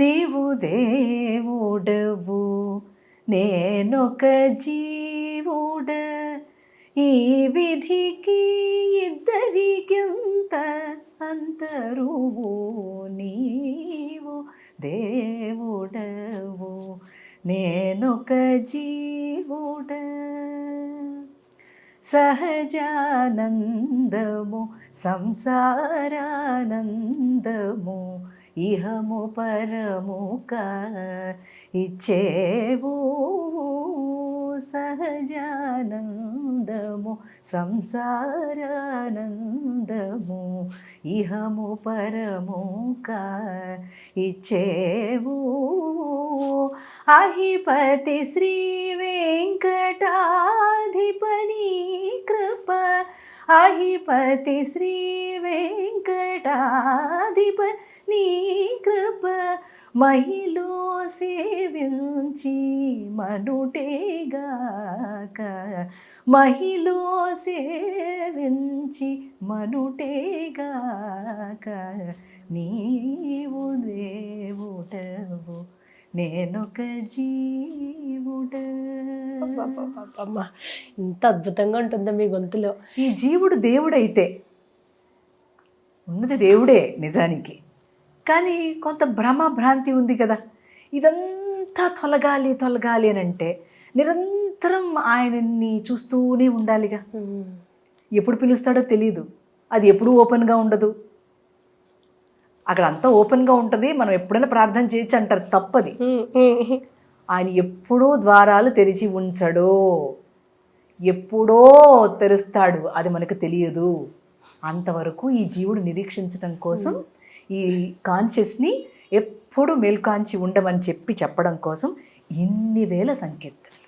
నీవు దేవుడవు నేనొక జీవుడ ఈ విధికి ఇద్దరికింత అంతరువు నీవు దేవుడవు నేనొక జీవుడ సహజానందము సంసారానందము ఇహము పరముక ఇచ్చేవు సహజానందము సంసారానందము ఇహము పరముక ఇచ్చేవు అహిపతి శ్రీ వెంకటాధిపని కృప అహిపతి శ్రీ వెంకటాధిపని కృప మహిలో సేవించి మనుటేగాక మహిలో సేవించి మనుటేగాక నీవు దేవుడవు నేనొక జీవుడ. అమ్మా ఇంత అద్భుతంగా ఉంటుందో మీ గొంతులో. ఈ జీవుడు దేవుడైతే ఉన్నది దేవుడే నిజానికి, కానీ కొంత భ్రమ భ్రాంతి ఉంది కదా. ఇదంతా తొలగాలి తొలగాలి అని అంటే నిరంతరం ఆయనని చూస్తూనే ఉండాలిగా. ఎప్పుడు పిలుస్తాడో తెలియదు, అది ఎప్పుడూ ఓపెన్గా ఉండదు. అక్కడ అంతా ఓపెన్గా ఉంటుంది, మనం ఎప్పుడైనా ప్రార్థన చేయొచ్చు అంటారు, తప్పది. ఆయన ఎప్పుడూ ద్వారాలు తెరిచి ఉంచడు, ఎప్పుడో తెరుస్తాడు, అది మనకు తెలియదు. అంతవరకు ఈ జీవుడు నిరీక్షించడం కోసం ఈ కాన్షియస్ని ఎప్పుడు మేల్కాంచి ఉండమని చెప్పడం కోసం ఇన్ని వేల సంకీర్తనలు.